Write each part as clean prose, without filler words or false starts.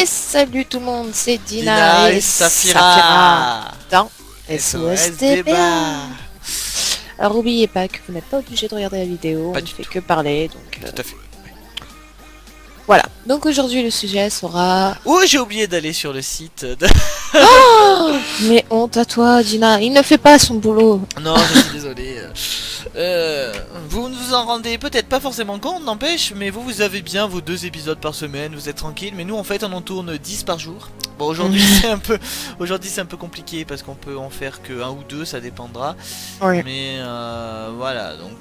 Salut tout le monde, c'est Dina et Safira dans SOS Débat. Alors n'oubliez pas que vous n'êtes pas obligé de regarder la vidéo, on ne fait que parler, donc... Tout à fait. Voilà, donc aujourd'hui le sujet sera... Oh, j'ai oublié d'aller sur le site de... Oh mais honte à toi Dina, il ne fait pas son boulot. Non, je suis désolé. Vous ne vous en rendez peut-être pas forcément compte, n'empêche, mais vous avez bien vos 2 épisodes par semaine, vous êtes tranquille, mais nous en fait on en tourne 10 par jour. Bon, aujourd'hui c'est un peu compliqué parce qu'on peut en faire que 1 ou 2, ça dépendra. Oui. Mais voilà, donc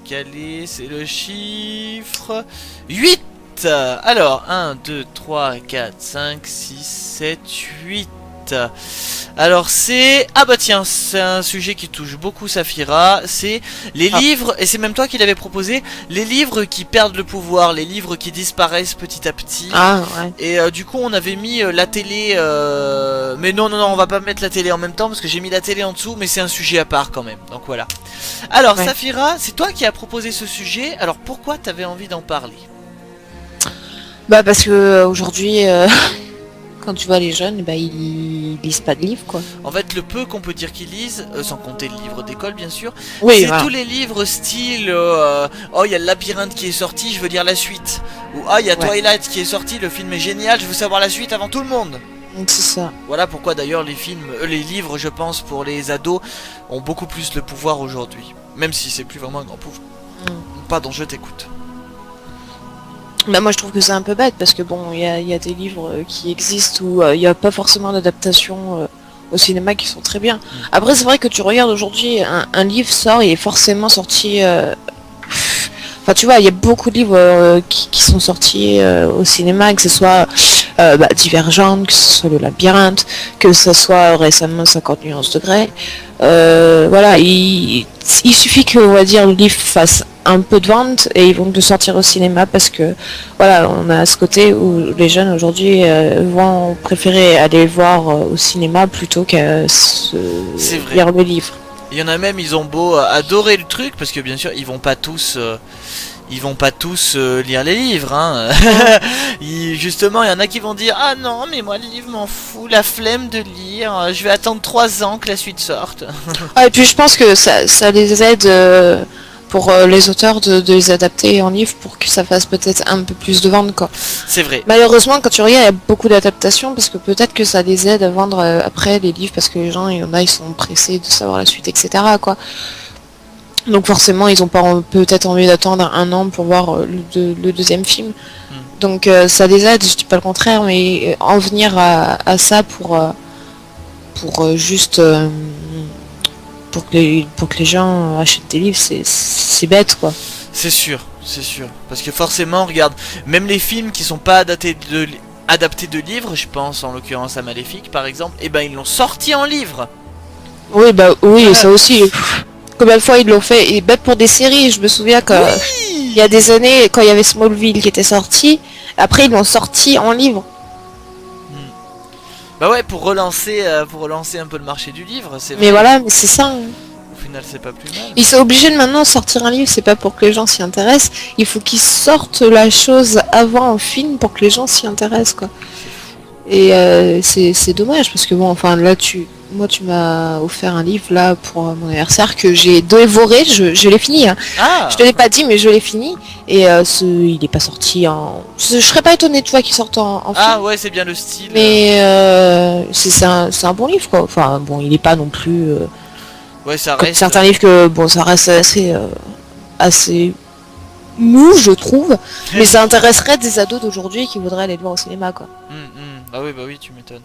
c'est le chiffre 8. Alors 1, 2, 3, 4, 5, 6, 7, 8. Alors c'est... Ah bah tiens, c'est un sujet qui touche beaucoup Safira. C'est les livres, et c'est même toi qui l'avais proposé, les livres qui perdent le pouvoir, les livres qui disparaissent petit à petit. Ah ouais. Et du coup on avait mis la télé, mais non, on va pas mettre la télé en même temps parce que j'ai mis la télé en dessous, mais c'est un sujet à part quand même, donc voilà. Alors ouais. Safira, c'est toi qui as proposé ce sujet, alors pourquoi t'avais envie d'en parler? Bah parce que aujourd'hui... Quand tu vois les jeunes, bah, ils lisent pas de livres, quoi. En fait, le peu qu'on peut dire qu'ils lisent, sans compter le livre d'école, bien sûr, oui, c'est voilà. tous les livres style oh, il y a le Labyrinthe qui est sorti, je veux lire la suite. Ou ah, il y a Twilight qui est sorti, le film est génial, je veux savoir la suite avant tout le monde. C'est ça. Voilà pourquoi d'ailleurs les livres, je pense, pour les ados, ont beaucoup plus le pouvoir aujourd'hui. Même si c'est plus vraiment un grand pouvoir. Pardon, je t'écoute. Bah moi je trouve que c'est un peu bête parce que bon il y a des livres qui existent où il n'y a pas forcément d'adaptation au cinéma qui sont très bien. Après c'est vrai que tu regardes aujourd'hui un livre sort, il est forcément sorti enfin tu vois il y a beaucoup de livres qui sont sortis au cinéma, que ce soit Divergente, que ce soit le Labyrinthe, que ce soit récemment 50 nuances de Grey. Voilà, il suffit que on va dire le livre fasse un peu de vente et ils vont le sortir au cinéma parce que voilà on a ce côté où les jeunes aujourd'hui vont préférer aller voir au cinéma plutôt qu'à lire le livre. Il y en a même, ils ont beau adorer le truc parce que bien sûr ils vont pas tous lire les livres, hein. Justement, il y en a qui vont dire ah non mais moi le livre m'en fout, la flemme de lire, je vais attendre 3 ans que la suite sorte. Ah, et puis je pense que ça les aide pour les auteurs de les adapter en livre pour que ça fasse peut-être un peu plus de ventes, quoi. C'est vrai. Malheureusement quand tu regardes il y a beaucoup d'adaptations parce que peut-être que ça les aide à vendre après les livres parce que les gens, il y en a ils sont pressés de savoir la suite, etc., quoi. Donc forcément ils ont pas peut-être envie d'attendre 1 an pour voir le deuxième film. Donc ça les aide, je dis pas le contraire, mais en venir à ça pour juste pour que les gens achètent des livres, c'est bête, quoi. C'est sûr, parce que forcément regarde, même les films qui sont pas adaptés de livres, je pense en l'occurrence à Maléfique par exemple, et ben ils l'ont sorti en livre. Oui bah oui, ça aussi. Combien de fois ils l'ont fait, et même pour des séries, je me souviens il y a des années, quand il y avait Smallville qui était sorti, après ils l'ont sorti en livre. Bah ouais, pour relancer un peu le marché du livre, c'est vrai. Mais voilà, mais c'est ça. Au final, c'est pas plus mal. Ils sont obligés de maintenant sortir un livre, c'est pas pour que les gens s'y intéressent, il faut qu'ils sortent la chose avant un film pour que les gens s'y intéressent, quoi. Et c'est dommage parce que bon, enfin là tu m'as offert un livre là pour mon anniversaire que j'ai dévoré, je l'ai fini, hein. Ah. Je te l'ai pas dit mais je l'ai fini et il est pas sorti en... Je serais pas étonnée tu vois qu'il sorte en film. Ah ouais, c'est bien le style. Mais c'est un bon livre, quoi. Enfin bon, il est pas non plus ouais, ça comme reste certains livres que bon ça reste assez mou, je trouve, mais ça intéresserait des ados d'aujourd'hui qui voudraient aller le voir au cinéma, quoi. Bah oui, tu m'étonnes.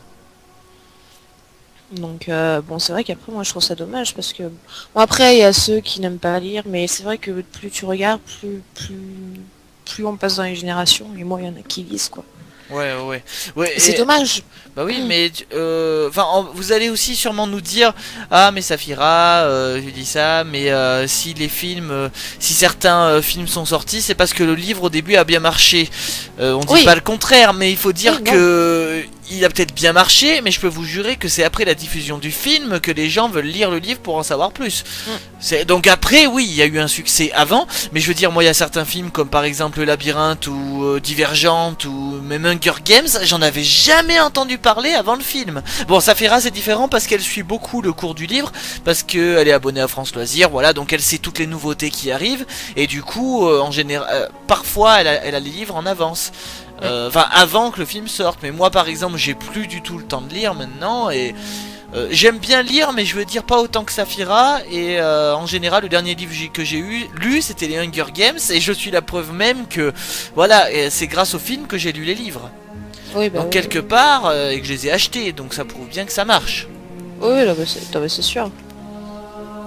Donc bon, c'est vrai qu'après moi je trouve ça dommage parce que bon, après il y a ceux qui n'aiment pas lire, mais c'est vrai que plus tu regardes, plus plus on passe dans les générations, et moins il y en a qui lisent, quoi. Ouais, Et c'est dommage. Bah oui, mais vous allez aussi sûrement nous dire, ah mais Saphira, je dis ça, mais si les films, si certains films sont sortis, c'est parce que le livre au début a bien marché. On dit pas le contraire, mais il faut dire que il a peut-être bien marché, mais je peux vous jurer que c'est après la diffusion du film que les gens veulent lire le livre pour en savoir plus. Donc après, oui, il y a eu un succès avant, mais je veux dire, moi il y a certains films comme par exemple Le Labyrinthe ou Divergente ou même Hunger Games, j'en avais jamais entendu parler avant le film. Bon, Saphira c'est différent parce qu'elle suit beaucoup le cours du livre, parce qu'elle est abonnée à France Loisirs, voilà, donc elle sait toutes les nouveautés qui arrivent, et du coup, en général, parfois elle a les livres en avance. Avant que le film sorte. Mais moi par exemple j'ai plus du tout le temps de lire maintenant. Et j'aime bien lire, mais je veux dire pas autant que Saphira. Et en général le dernier livre que j'ai lu c'était les Hunger Games. Et je suis la preuve même que voilà, c'est grâce au film que j'ai lu les livres. Donc quelque part et que je les ai achetés. Donc ça prouve bien que ça marche. Oui, c'est sûr.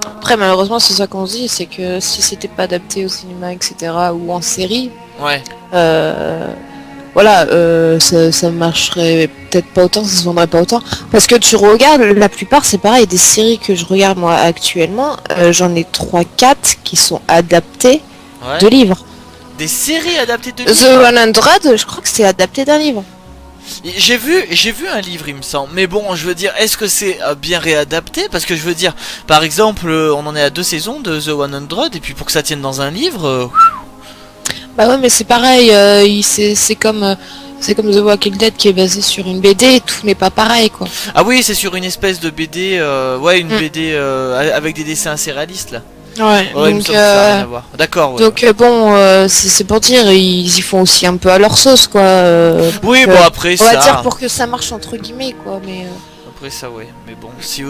Après malheureusement c'est ça qu'on se dit, c'est que si c'était pas adapté au cinéma, etc., ou en série, voilà, ça marcherait peut-être pas autant, ça se vendrait pas autant. Parce que tu regardes, la plupart c'est pareil, des séries que je regarde moi actuellement, j'en ai 3-4 qui sont adaptées de livres. Des séries adaptées de livres. The 100, je crois que c'est adapté d'un livre. J'ai vu un livre il me semble, mais bon je veux dire, est-ce que c'est bien réadapté? Parce que je veux dire, par exemple, on en est à 2 saisons de The 100, et puis pour que ça tienne dans un livre... Bah ouais, mais c'est pareil, c'est comme The Walking Dead qui est basé sur une BD, tout n'est pas pareil, quoi. Ah oui, c'est sur une espèce de BD, une BD avec des dessins assez réalistes là. Ouais, donc d'accord. Donc c'est pour dire, ils y font aussi un peu à leur sauce, quoi. Oui, bon après ça. On va dire pour que ça marche entre guillemets, quoi, mais. Après ça, ouais. Mais bon, si 100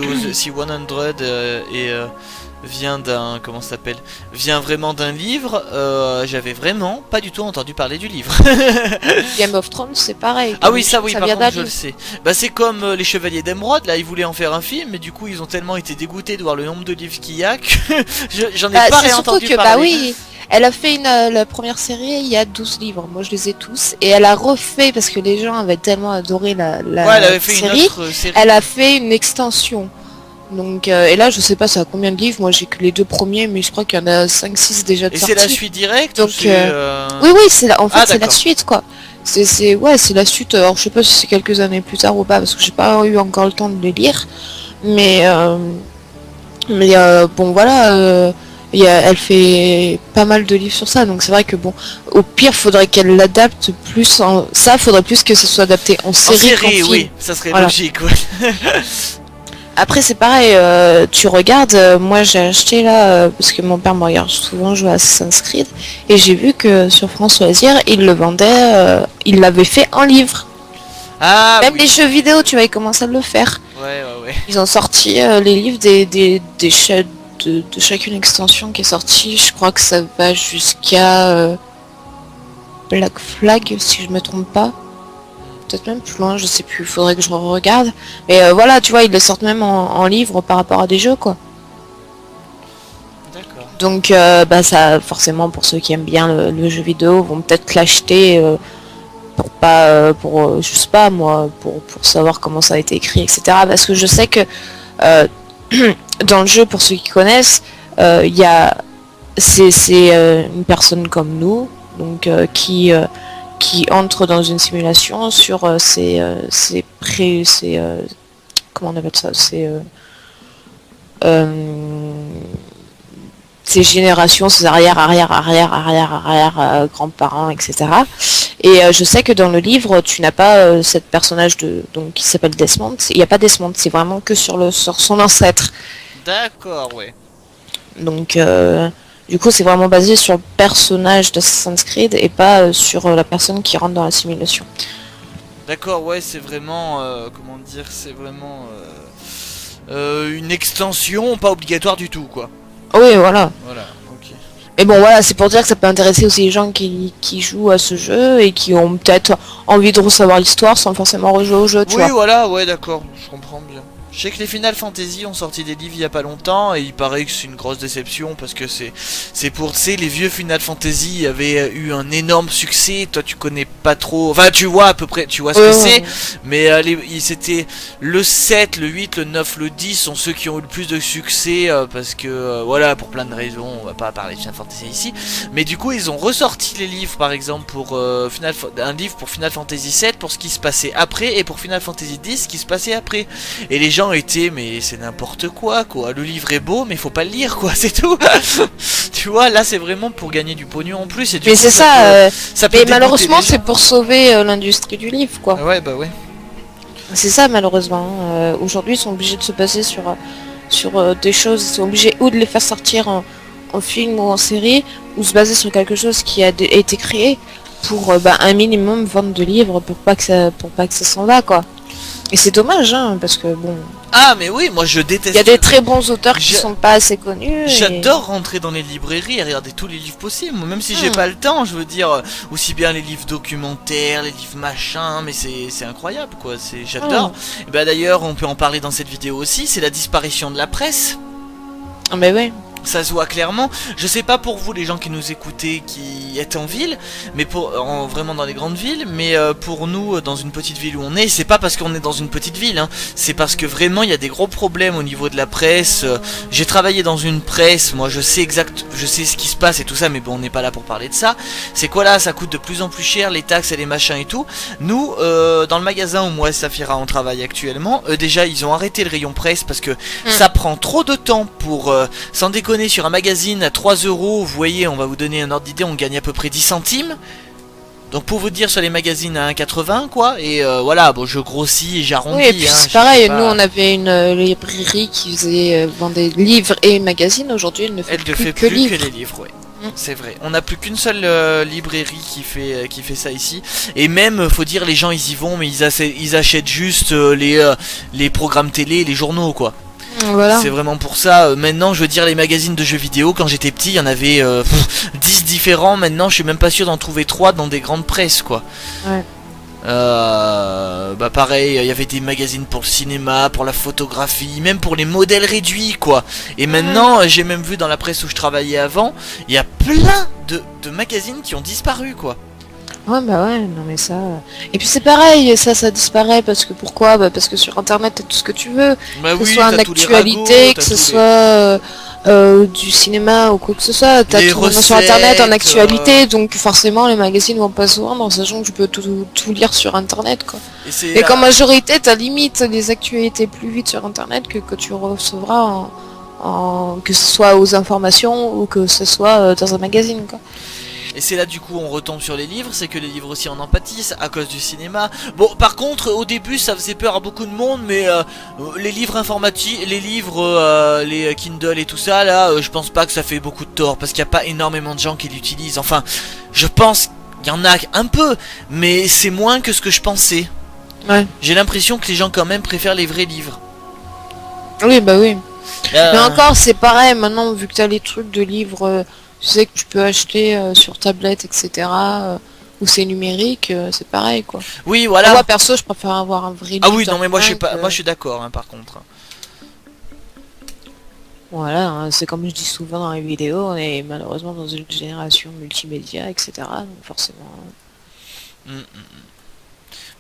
vient d'un, comment ça s'appelle, vient vraiment d'un livre, j'avais vraiment pas du tout entendu parler du livre. Game of Thrones c'est pareil. Ah oui, ça oui, par contre je le sais. Bah c'est comme les Chevaliers d'Émeraude, là ils voulaient en faire un film, mais du coup ils ont tellement été dégoûtés de voir le nombre de livres qu'il y a que j'en ai pas réentendu parler. Bah oui, elle a fait la première série, il y a 12 livres, moi je les ai tous, et elle a refait, parce que les gens avaient tellement adoré la elle avait fait série, une autre série, elle a fait une extension. Donc, et là, je sais pas ça a combien de livres, moi j'ai que les 2 premiers, mais je crois qu'il y en a 5-6 déjà de sortis. Et c'est la suite directe? Donc, oui, c'est en fait c'est la suite, quoi. C'est la suite, alors je sais pas si c'est quelques années plus tard ou pas, parce que j'ai pas eu encore le temps de les lire, mais bon voilà, elle fait pas mal de livres sur ça, donc c'est vrai que bon, au pire faudrait qu'elle l'adapte plus faudrait plus que ça soit adapté en série qu'en film. Oui, ça serait logique, ouais. Après c'est pareil, tu regardes, moi j'ai acheté là, parce que mon père me regarde souvent jouer à Assassin's Creed, et j'ai vu que sur France Loisirs, ils le vendaient, ils l'avaient fait en livre. Même les jeux vidéo, tu vois, ils commencent à le faire. Ouais. Ils ont sorti les livres de chacune extension qui est sortie, je crois que ça va jusqu'à Black Flag, si je me trompe pas. Peut-être même plus loin, je sais plus, faudrait que je regarde. Mais voilà, tu vois, ils le sortent même en livre par rapport à des jeux, quoi. D'accord. Donc, ça, forcément, pour ceux qui aiment bien le jeu vidéo, vont peut-être l'acheter pour je sais pas moi, pour savoir comment ça a été écrit, etc. Parce que je sais que dans le jeu, pour ceux qui connaissent, c'est une personne comme nous, donc qui entre dans une simulation sur comment on appelle ça, ses générations, ses arrière grands-parents, etc. Et je sais que dans le livre, tu n'as pas cette personnage donc qui s'appelle Desmond. Il n'y a pas Desmond, c'est vraiment que sur son ancêtre. D'accord, ouais. Donc du coup, c'est vraiment basé sur le personnage d'Assassin's Creed et pas sur la personne qui rentre dans la simulation. D'accord, ouais, c'est vraiment, comment dire, c'est vraiment une extension pas obligatoire du tout, quoi. Oui, voilà. Voilà, ok. Et bon, voilà, c'est pour dire que ça peut intéresser aussi les gens qui jouent à ce jeu et qui ont peut-être envie de recevoir l'histoire sans forcément rejouer au jeu, tu vois. Oui, voilà, ouais, d'accord, je comprends bien. Je sais que les Final Fantasy ont sorti des livres il y a pas longtemps et il paraît que c'est une grosse déception parce que c'est pour, tu sais, les vieux Final Fantasy avaient eu un énorme succès. Toi tu connais pas trop, enfin tu vois à peu près, tu vois ce que c'est, mais c'était le 7, le 8, le 9, le 10 sont ceux qui ont eu le plus de succès parce que voilà, pour plein de raisons, on va pas parler de Final Fantasy ici, mais du coup ils ont ressorti les livres par exemple pour un livre pour Final Fantasy 7 pour ce qui se passait après et pour Final Fantasy 10 ce qui se passait après. Et les gens étaient, mais c'est n'importe quoi, le livre est beau mais faut pas le lire quoi, c'est tout. Tu vois, là c'est vraiment pour gagner du pognon en plus et du mais coup, c'est ça, ça peut mais dégoûter malheureusement les gens. c'est pour sauver l'industrie du livre quoi. Ouais bah ouais. C'est ça malheureusement. Aujourd'hui ils sont obligés de se baser sur des choses, ils sont obligés ou de les faire sortir en film ou en série, ou se baser sur quelque chose qui a été créé pour un minimum vendre de livres pour pas que ça s'en va quoi. Et c'est dommage hein, parce que bon. Ah mais oui, moi je déteste. Il y a des très bons auteurs qui sont pas assez connus. J'adore rentrer dans les librairies et regarder tous les livres possibles, même si j'ai pas le temps, je veux dire, aussi bien les livres documentaires, les livres machin, mais c'est incroyable quoi, j'adore. Et bah d'ailleurs on peut en parler dans cette vidéo aussi, c'est la disparition de la presse. Ah mais oui. Ça se voit clairement. Je sais pas pour vous les gens qui nous écoutez qui êtes en ville, mais vraiment dans les grandes villes, mais pour nous dans une petite ville où on est, c'est pas parce qu'on est dans une petite ville, hein, c'est parce que vraiment il y a des gros problèmes au niveau de la presse. J'ai travaillé dans une presse, moi je sais ce qui se passe et tout ça, mais bon on n'est pas là pour parler de ça. C'est quoi là, ça coûte de plus en plus cher, les taxes et les machins et tout. Nous dans le magasin où moi et Saphira on travaille actuellement, déjà ils ont arrêté le rayon presse parce que ça prend trop de temps pour sans déconner. Sur un magazine à 3 euros, vous voyez, on va vous donner un ordre d'idée, on gagne à peu près 10 centimes. Donc pour vous dire sur les magazines à 1,80 quoi, et voilà, bon je grossis et j'arrondis. Oui, et puis c'est pareil, nous on avait une librairie qui vendait livres et magazines, aujourd'hui elle ne fait plus que les livres, ouais. C'est vrai, on n'a plus qu'une seule librairie qui fait ça ici. Et même, faut dire, les gens ils y vont, mais ils achètent juste les programmes télé, les journaux quoi. Voilà. C'est vraiment pour ça. Maintenant je veux dire les magazines de jeux vidéo, quand j'étais petit il y en avait 10 différents. Maintenant je suis même pas sûr d'en trouver 3 dans des grandes presses quoi. Ouais. Bah pareil, il y avait des magazines pour le cinéma, pour la photographie, même pour les modèles réduits quoi. Et maintenant j'ai même vu dans la presse où je travaillais avant, il y a plein de magazines qui ont disparu quoi. Ouais bah ouais, non mais ça... Et puis c'est pareil, ça disparaît parce que pourquoi ? Bah parce que sur internet t'as tout ce que tu veux, bah que ce soit en actualité, que ce soit du cinéma ou quoi que ce soit, t'as tout recettes, sur internet en actualité, donc forcément les magazines vont pas se vendre, sachant que tu peux tout lire sur internet quoi. Et qu'en majorité t'as limite les actualités plus vite sur internet que tu recevras que ce soit aux informations ou que ce soit dans un magazine quoi. Et c'est là du coup on retombe sur les livres, c'est que les livres aussi en pâtissent à cause du cinéma. Bon par contre au début ça faisait peur à beaucoup de monde, mais les livres informatiques, les livres, les Kindle et tout ça là, je pense pas que ça fait beaucoup de tort, parce qu'il n'y a pas énormément de gens qui l'utilisent. Enfin je pense qu'il y en a un peu, mais c'est moins que ce que je pensais. Ouais. J'ai l'impression que les gens quand même préfèrent les vrais livres. Oui bah oui. Mais encore c'est pareil maintenant, vu que t'as les trucs de livres... Tu sais que tu peux acheter sur tablette, etc. Où c'est numérique, c'est pareil quoi. Oui voilà. Moi perso je préfère avoir un vrai livre. Ah oui non mais moi je suis pas, moi je suis d'accord hein, par contre. Voilà, hein, c'est comme je dis souvent dans les vidéos, on est malheureusement dans une génération multimédia, etc. Donc forcément...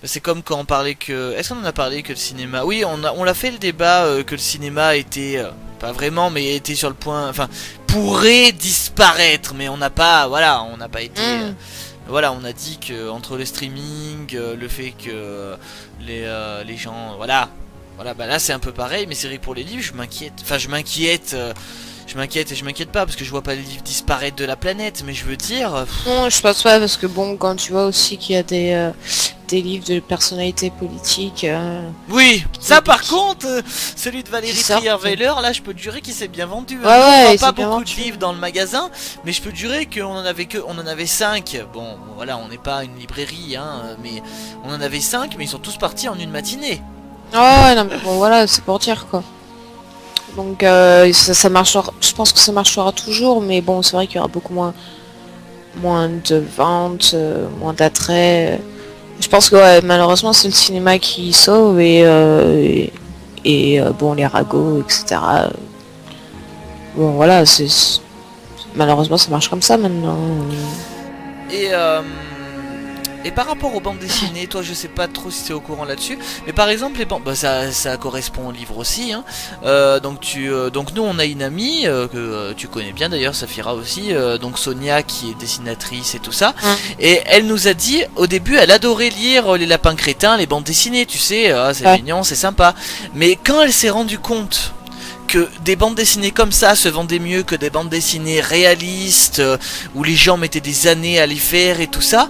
C'est comme quand on parlait que... Est-ce qu'on en a parlé que le cinéma... Oui, on l'a fait le débat que le cinéma était... pas vraiment, mais était sur le point... Enfin, pourrait disparaître, mais on n'a pas... Voilà, on n'a pas été... voilà, on a dit que entre le streaming, le fait que les gens... Voilà, bah là c'est un peu pareil, mais c'est vrai que pour les livres, je m'inquiète. Enfin, je m'inquiète et je m'inquiète pas parce que je vois pas les livres disparaître de la planète, mais je veux dire... Non, je pense pas, parce que bon, quand tu vois aussi qu'il y a des livres de personnalités politiques... oui, ça par contre, celui de Valérie Trierweiler, là je peux te jurer qu'il s'est bien vendu. Ouais, ouais, on voit pas beaucoup de livres dans le magasin, mais je peux te jurer qu'on en avait 5. Bon, voilà, on n'est pas une librairie, hein, mais on en avait 5, mais ils sont tous partis en une matinée. Ouais, non mais bon, voilà, c'est pour dire quoi. Donc ça marchera, je pense que ça marchera toujours, mais bon, c'est vrai qu'il y aura beaucoup moins de ventes, moins d'attrait. Je pense que ouais, malheureusement c'est le cinéma qui sauve et et bon, les ragots, etc. Bon, voilà, malheureusement, ça marche comme ça maintenant. Et, et par rapport aux bandes dessinées, toi je sais pas trop si tu es au courant là-dessus, mais par exemple les bandes, bah, ça correspond au livre aussi, hein. Donc nous on a une amie que tu connais bien d'ailleurs, Safira aussi, donc Sonia qui est dessinatrice et tout ça, et elle nous a dit au début elle adorait lire les lapins crétins, les bandes dessinées, tu sais, c'est mignon, c'est sympa, mais quand elle s'est rendue compte que des bandes dessinées comme ça se vendaient mieux que des bandes dessinées réalistes où les gens mettaient des années à les faire et tout ça,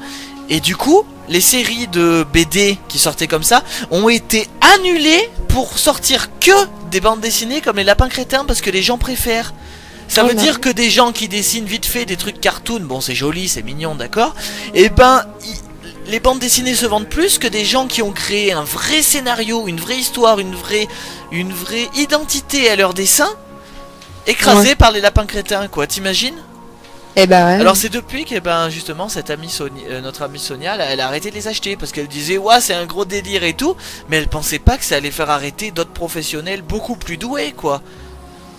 et du coup les séries de BD qui sortaient comme ça ont été annulées pour sortir que des bandes dessinées comme les lapins crétins parce que les gens préfèrent. Ça veut dire que des gens qui dessinent vite fait des trucs cartoon, bon c'est joli, c'est mignon, d'accord, et ben les bandes dessinées se vendent plus que des gens qui ont créé un vrai scénario, une vraie histoire, une vraie identité à leur dessin, écrasée par les lapins crétins, quoi, t'imagines? Eh ben ouais. Alors c'est depuis que justement cette amie notre amie Sonia, elle a arrêté de les acheter parce qu'elle disait ouais c'est un gros délire et tout, mais elle pensait pas que ça allait faire arrêter d'autres professionnels beaucoup plus doués, quoi.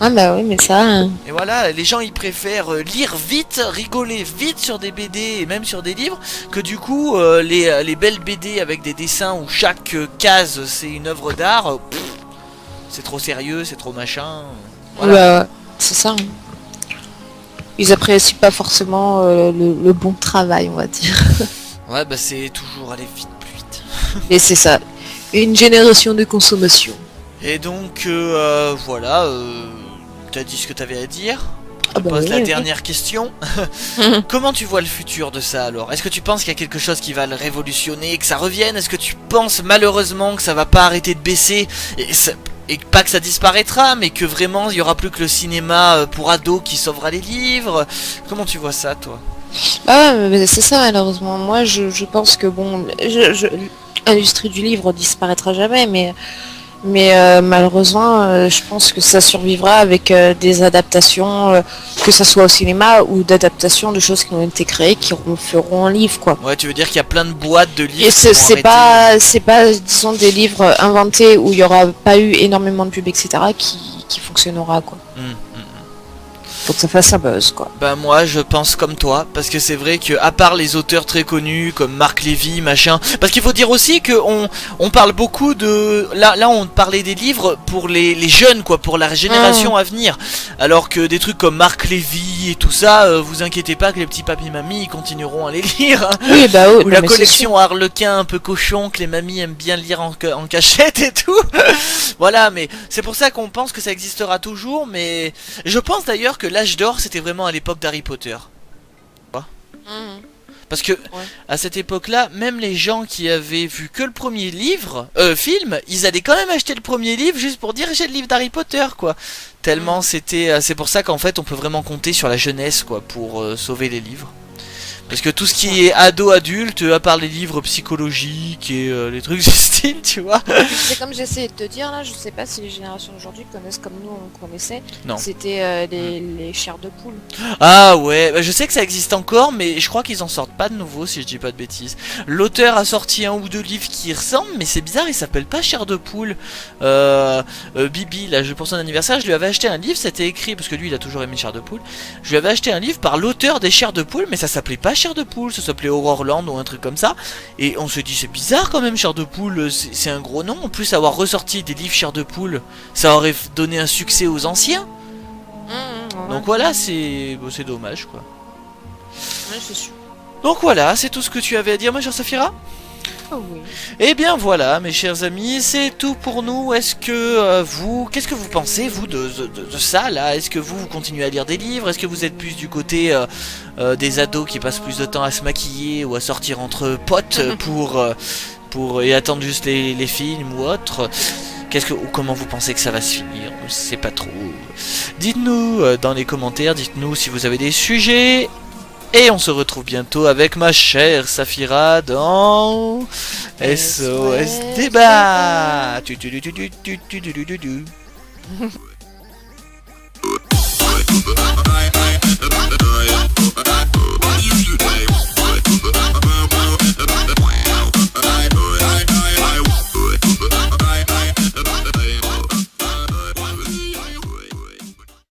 Ah bah oui, mais ça... Et voilà, les gens ils préfèrent lire vite, rigoler vite sur des BD et même sur des livres, que du coup les belles BD avec des dessins où chaque case c'est une œuvre d'art, c'est trop sérieux, c'est trop machin. Voilà. Bah, c'est ça. Ils apprécient pas forcément le bon travail, on va dire. Ouais, bah c'est toujours aller vite, plus vite. Et c'est ça, une génération de consommation. Et donc voilà, t'as dit ce que t'avais à dire. Ah bah Pose oui, la oui. dernière question. Comment tu vois le futur de ça alors? Est-ce que tu penses qu'il y a quelque chose qui va le révolutionner, que ça revienne? Est-ce que tu penses malheureusement que ça va pas arrêter de baisser et pas que ça disparaîtra, mais que vraiment il y aura plus que le cinéma pour ados qui sauvera les livres? Comment tu vois ça, toi? Ah ouais, mais c'est ça malheureusement. Moi je pense que bon, l'industrie du livre disparaîtra jamais, mais malheureusement je pense que ça survivra avec des adaptations, que ça soit au cinéma ou d'adaptations de choses qui ont été créées, qui feront un livre, quoi. Ouais, tu veux dire qu'il y a plein de boîtes de livres Et qui vont c'est pas disons des livres inventés où il y aura pas eu énormément de pub, etc., qui fonctionnera, quoi. Faut que ça fasse un buzz, quoi. Bah moi je pense comme toi, parce que c'est vrai que à part les auteurs très connus comme Marc Lévy, machin, parce qu'il faut dire aussi que on parle beaucoup de... Là on parlait des livres pour les jeunes, quoi, pour la génération à venir, alors que des trucs comme Marc Lévy et tout ça, vous inquiétez pas que les petits papis mamies ils continueront à les lire, hein. Oui, bah oui, ou la collection Harlequin un peu cochon que les mamies aiment bien lire en cachette et tout. Voilà, mais c'est pour ça qu'on pense que ça existera toujours, mais je pense d'ailleurs que l'âge d'or c'était vraiment à l'époque d'Harry Potter. Parce que à cette époque-là, même les gens qui avaient vu que le premier film, ils allaient quand même acheter le premier livre juste pour dire j'ai le livre d'Harry Potter, quoi. Tellement c'est pour ça qu'en fait on peut vraiment compter sur la jeunesse, quoi, pour sauver les livres. Parce que tout ce qui est ado-adulte, à part les livres psychologiques et les trucs du style, tu vois. C'est comme j'essayais de te dire là, je sais pas si les générations d'aujourd'hui connaissent comme nous on connaissait. Non. C'était les chairs de poule. Ah ouais, bah je sais que ça existe encore, mais je crois qu'ils en sortent pas de nouveau si je dis pas de bêtises. L'auteur a sorti un ou deux livres qui y ressemblent, mais c'est bizarre, il s'appelle pas Chair de poule. Bibi, là pour son anniversaire, je lui avais acheté un livre, c'était écrit, parce que lui il a toujours aimé Chair de poule. Je lui avais acheté un livre par l'auteur des Chairs de poule, mais ça s'appelait pas Chair de poule, ça s'appelait Horrorland ou un truc comme ça. Et on se dit c'est bizarre quand même, Chair de poule, c'est un gros nom. En plus avoir ressorti des livres Chair de poule, ça aurait donné un succès aux anciens. Donc voilà, c'est dommage, quoi. Ouais, c'est sûr. Donc voilà, c'est tout ce que tu avais à dire, ma chère Safira. Oh oui. Et bien voilà, mes chers amis, c'est tout pour nous. Est-ce que qu'est-ce que vous pensez, vous, de ça, là? Est-ce que vous continuez à lire des livres? Est-ce que vous êtes plus du côté des ados qui passent plus de temps à se maquiller ou à sortir entre potes pour et attendre juste les films ou autre? Comment vous pensez que ça va se finir? On sait pas trop. Dites-nous dans les commentaires, dites-nous si vous avez des sujets. Et on se retrouve bientôt avec ma chère Safira dans SOS Débat.